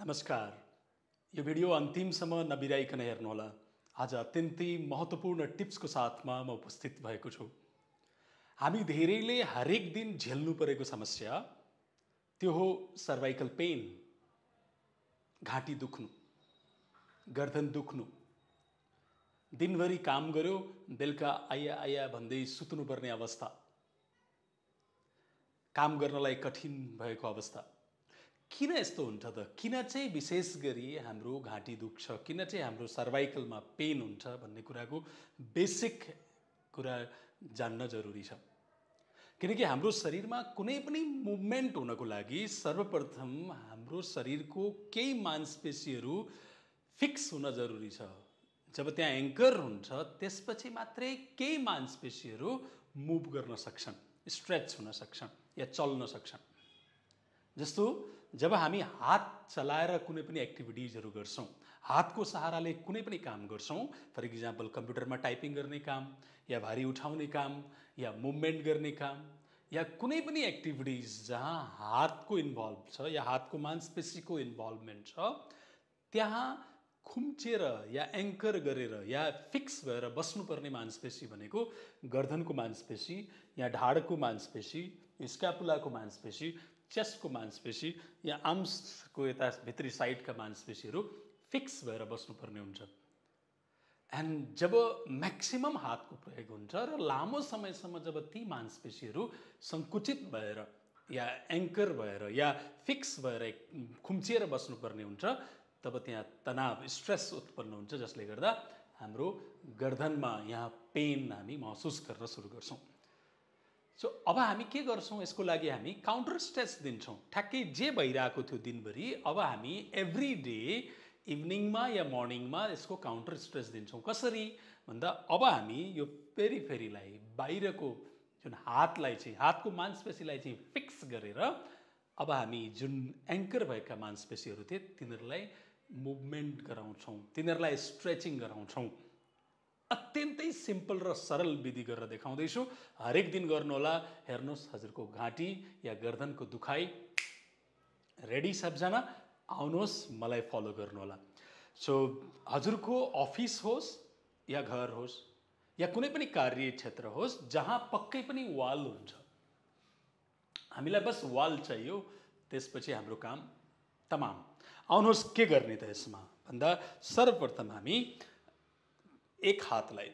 नमस्कार। यो भिडियो अन्तिमसम्म नबिराइकन हेर्नुहोला। आज अत्यन्तै महत्त्वपूर्ण टिप्सको साथमा म उपस्थित भएको छु। हामी धेरैले हरेक दिन झेल्नु परेको समस्या त्यो हो सर्वाइकल पेन, घाँटी दुख्नु, गर्दन दुख्नु। दिनभरि काम गर्यो, बेलुका आया आया भन्दै सुत्नुपर्ने अवस्था, काम गर्नलाई कठिन भएको अवस्था। किन यस्तो हुन्छ त? किन चाहिँ विशेष गरी हाम्रो घाँटी दुख्छ, किन चाहिँ हाम्रो सर्वाइकलमा पेन हुन्छ भन्ने कुराको बेसिक कुरा जान्न जरुरी छ। किनकि हाम्रो शरीरमा कुनै पनि मुभमेन्ट हुनको लागि सर्वप्रथम हाम्रो शरीरको केही मांसपेशीहरू फिक्स हुन जरुरी छ। जब त्यहाँ एङ्कर हुन्छ त्यसपछि मात्रै केही मांसपेशीहरू मुभ गर्न सक्छन्, स्ट्रेच हुन सक्छन् या चल्न सक्छन्। जस्तो जब हामी हात चलाएर कुनै पनि एक्टिभिटिजहरू गर्छौं, हातको सहाराले कुनै पनि काम गर्छौं, फर इक्जाम्पल कम्प्युटरमा टाइपिङ गर्ने काम या भारी उठाउने काम या मुभमेन्ट गर्ने काम या कुनै पनि एक्टिभिटिज जहाँ हातको इन्भल्भ छ या हातको मांसपेशीको इन्भल्भमेन्ट छ, त्यहाँ खुम्चेर या एङ्कर गरेर या फिक्स भएर बस्नुपर्ने मांसपेशी भनेको गर्दनको मांसपेशी या ढाडको मांसपेशी, स्क्यापुलाको मांसपेशी, चेस्टको मांसपेशी या आर्म्सको यता भित्री साइडका मांसपेशीहरू फिक्स भएर बस्नुपर्ने हुन्छ। एन्ड जब म्याक्सिमम हातको प्रयोग हुन्छ र लामो समयसम्म जब ती मांसपेशीहरू सङ्कुचित भएर या एङ्कर भएर या फिक्स भएर खुम्चिएर बस्नुपर्ने हुन्छ, तब त्यहाँ तनाव, स्ट्रेस उत्पन्न हुन्छ, जसले गर्दा हाम्रो गर्दनमा यहाँ पेन हामी महसुस गर्न सुरु गर्छौँ। सो अब हामी के गर्छौँ? यसको लागि हामी काउन्टर स्ट्रेस दिन्छौँ। ठ्याक्कै जे भइरहेको थियो दिनभरि, अब हामी एभ्री डे इभिनिङमा या मर्निङमा यसको काउन्टर स्ट्रेस दिन्छौँ। कसरी भन्दा अब हामी यो पेरिफेरीलाई, बाहिरको जुन हातलाई चाहिँ, हातको मांसपेशीलाई चाहिँ फिक्स गरेर अब हामी जुन एङ्कर भएका मांसपेशीहरू थिए तिनीहरूलाई मुभमेन्ट गराउँछौँ, तिनीहरूलाई स्ट्रेचिङ गराउँछौँ। अत्यन्तै सिम्पल र सरल विधि गरेर देखाउँदैछु। हरेक दिन गर्नुहोला। हेर्नुहोस्, हजुरको घाँटी या गर्दनको दुखाइ रेडी सबजना, आउनुहोस्, मलाई फलो गर्नुहोला। सो हजुरको अफिस होस् या घर होस् या कुनै पनि कार्य क्षेत्र होस् जहाँ पक्कै पनि वाल हुन्छ, हामीलाई बस वाल चाहियो, त्यसपछि हाम्रो काम तमाम। आउनुहोस्, के गर्ने त यसमा भन्दा सर्वप्रथम हामी एक हातलाई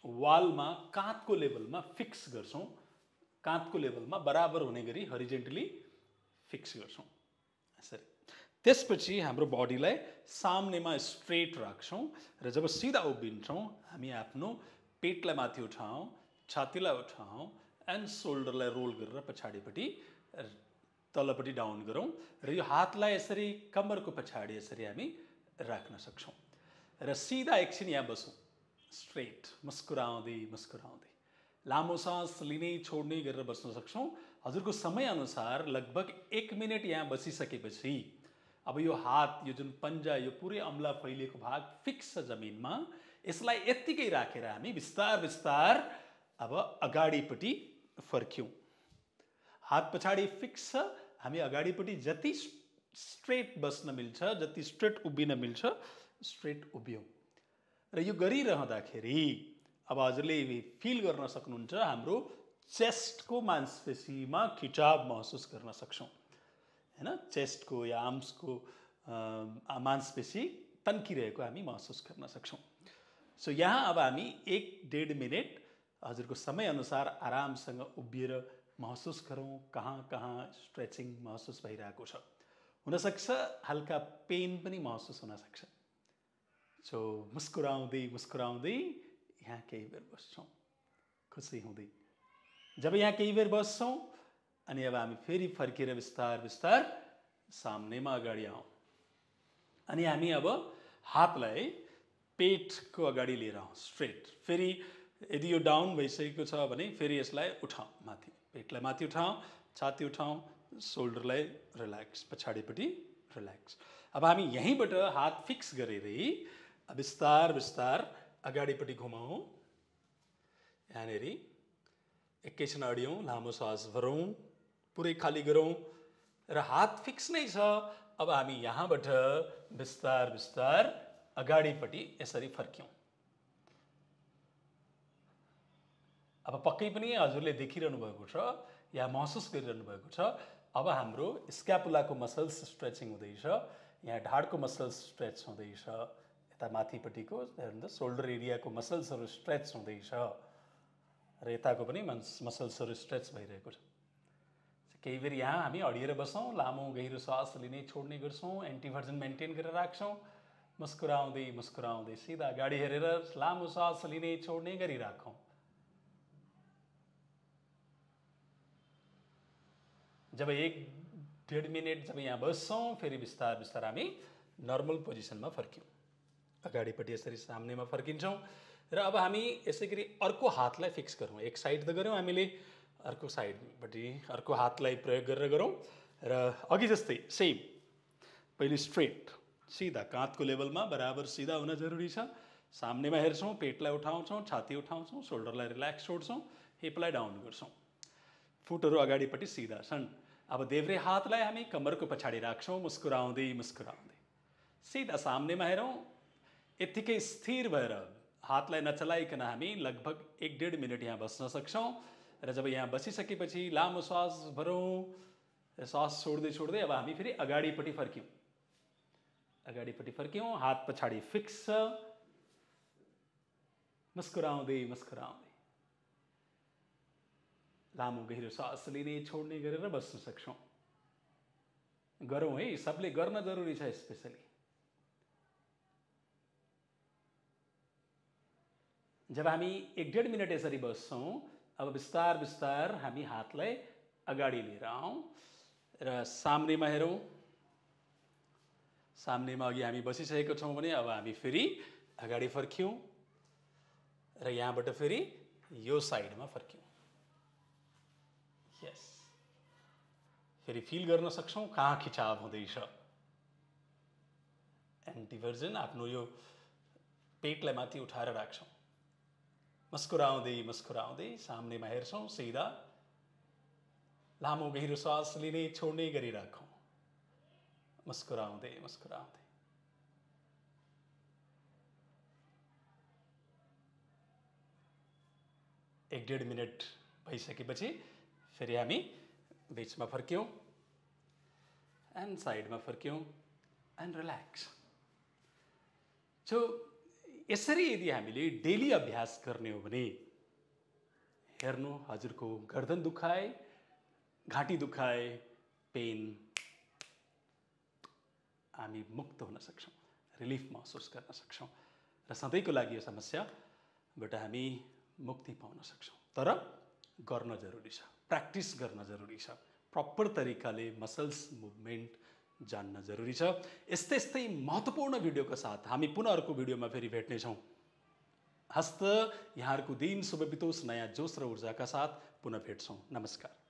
वालमा काँधको लेभलमा फिक्स गर्छौँ, काँधको लेभलमा बराबर हुने गरी हरिजेन्टली फिक्स गर्छौँ यसरी। त्यसपछि हाम्रो बडीलाई सामनेमा स्ट्रेट राख्छौँ र जब सिधा उभिन्छौँ हामी आफ्नो पेटलाई माथि उठाउँ, छातीलाई उठाउँ एन्ड सोल्डरलाई रोल गरेर पछाडिपट्टि तलपट्टि डाउन गरौँ र यो हातलाई यसरी कम्मरको पछाडि यसरी हामी राख्न सक्छौँ र सिधा एकछिन यहाँ बसौँ, स्ट्रेट, मुस्कुराउँदै मुस्कुराउँदै लामो सास लिने छोड्ने गरेर बस्न सक्छौँ। हजुरको समयअनुसार लगभग 1 मिनट यहाँ बसिसकेपछि अब यो हात, यो जुन पन्जा, यो पुरै अम्ला फैलिएको भाग फिक्स छ जमिनमा, यसलाई यत्तिकै राखेर हामी बिस्तार बिस्तार अब अगाडिपट्टि फर्क्यौँ। हात पछाडि फिक्स छ, हामी अगाडिपट्टि जति स्ट्रेट बस्न मिल्छ, जति स्ट्रेट उभिन मिल्छ, स्ट्रेट उभियौँ। र यो गरिरहँदाखेरि अब हजुरले फिल गर्न सक्नुहुन्छ, हाम्रो चेस्टको मांसपेशीमा खिचाव महसुस गर्न सक्छौँ, हैन? चेस्टको या आर्म्सको मांसपेशी तन्किरहेको हामी महसुस गर्न सक्छौँ। सो यहाँ अब हामी 1-1.5 मिनट हजुरको समयअनुसार आरामसँग उभिएर महसुस गरौँ कहाँ कहाँ स्ट्रेचिङ महसुस भइरहेको छ। हुनसक्छ हल्का पेन पनि महसुस हुन सक्छ। सो मुस्कुराउँदै मुस्कुराउँदै यहाँ केही बेर बस्छौँ, खुसी हुँदै। जब यहाँ केही बेर बस्छौँ अनि अब हामी फेरि फर्केर बिस्तार बिस्तार सामनेमा अगाडि आउँ अनि हामी अब हातलाई पेटको अगाडि लिएर आउँ, स्ट्रेट। फेरि यदि यो डाउन भइसकेको छ भने फेरि यसलाई उठाउँ माथि, पेटलाई माथि उठाउँ, छाती उठाउँ, सोल्डरलाई रिल्याक्स, पछाडिपट्टि रिल्याक्स। अब हामी यहीँबाट हात फिक्स गरेरै बिस्तार बिस्तार अगाडिपट्टि घुमाउँ, यहाँनेरि एकैछिन अडियौँ, लामो सास भरौँ, पुरै खाली गरौँ र हात फिक्स नै छ, अब हामी यहाँबाट बिस्तार बिस्तार अगाडिपट्टि यसरी फर्क्यौँ। अब पक्कै पनि हजुरले देखिरहनु भएको छ या महसुस गरिरहनु भएको छ, अब हाम्रो स्क्यापुलाको मसल्स स्ट्रेचिङ हुँदैछ, यहाँ ढाडको मसल्स स्ट्रेच हुँदैछ, यता माथिपट्टिको सोल्डर एरियाको मसल्सहरू स्ट्रेच हुँदैछ र यताको पनि मसल्सहरू स्ट्रेच भइरहेको छ। केही बेर यहाँ हामी अडिएर बसौँ, लामो गहिरो सास लिने छोड्ने गर्छौँ, एन्टिभर्जन मेन्टेन गरेर राख्छौँ, मुस्कुराउँदै मुस्कुराउँदै सिधा अगाडि हेरेर लामो सास लिने छोड्ने गरिराखौँ। जब 1-1.5 मिनट जब यहाँ बस्छौँ, फेरि बिस्तार बिस्तार हामी नर्मल पोजिसनमा फर्क्यौँ, अगाडिपट्टि यसरी सामनेमा फर्किन्छौँ र अब हामी यसै गरी अर्को हातलाई फिक्स गरौँ। एक साइड त गऱ्यौँ हामीले, अर्को साइडपट्टि अर्को हातलाई प्रयोग गरेर गरौँ र अघि जस्तै सेम, पहिले स्ट्रेट सिधा काँधको लेभलमा बराबर सिधा हुन जरुरी छ। सामनेमा हेर्छौँ, पेटलाई उठाउँछौँ, छाती उठाउँछौँ, सोल्डरलाई रिल्याक्स छोड्छौँ, हिपलाई डाउन गर्छौँ, फुटहरू अगाडिपट्टि सिधा छन्। अब देब्रे हातलाई हामी कम्मरको पछाडि राख्छौँ, मुस्कुराउँदै मुस्कुराउँदै सिधा सामनेमा हेरौँ। यत्तिकै स्थिर भएर हातलाई नचलाइकन हामी लगभग 1-1.5 मिनट यहाँ बस्न सक्छौँ र जब यहाँ बसिसकेपछि लामो सास भरौँ, सास छोड्दै छोड्दै अब हामी फेरि अगाडिपट्टि फर्क्यौँ, अगाडिपट्टि फर्क्यौँ, हात पछाडि फिक्स छ, मुस्कुराउँदै मुस्कुराउँदै लामो गहिरो सास लिने छोड्ने गरेर बस्न सक्छौँ। गरौँ है, सबले गर्न जरुरी छ। स्पेसली जब हामी 1-1.5 मिनट यसरी बस्छौँ, अब बिस्तार बिस्तार हामी हातलाई अगाडि लिएर आउँ र सामनेमा हेरौँ। सामनेमा अघि हामी बसिसकेको छौँ भने अब हामी फेरि अगाडि फर्क्यौँ र यहाँबाट फेरि यो साइडमा फर्क्यौँ। यस, फेरि फिल गर्न सक्छौँ कहाँ खिचाव हुँदैछ। एन्टिभर्जन आफ्नो यो पेटलाई माथि उठाएर राख्छौँ, मुस्कुराउँदै मुस्कुराउँदै सामनेमा हेर्छौँ, सिधा लामो गहिरो सास लिने छोड्ने गरिराखौँ, मुस्कुराउँदै मुस्कुराउँदै। एक 1.5 मिनट भइसकेपछि फेरि हामी बिचमा फर्क्यौँ एन्ड साइडमा फर्क्यौँ एन्ड रिल्याक्स। सो यसरी यदि हामीले डेली अभ्यास गर्ने हो भने हेर्नु, हजुरको गर्दन दुखाए, घाँटी दुखाए, पेन हामी मुक्त हुन सक्छौँ, रिलिफ महसुस गर्न सक्छौँ र सधैँको लागि यो समस्याबाट हामी मुक्ति पाउन सक्छौँ। तर गर्न जरुरी छ, प्र्याक्टिस गर्न जरुरी छ, प्रपर तरिकाले मसल्स मुभमेन्ट जान्न जरुरी छ। यस्तै यस्तै महत्त्वपूर्ण भिडियोका साथ हामी पुनः अर्को भिडियोमा फेरि भेट्नेछौँ। हस्त यहाँहरूको दिन शुभ बितोस्, नयाँ जोस र ऊर्जाका साथ पुनः भेट्छौँ। नमस्कार।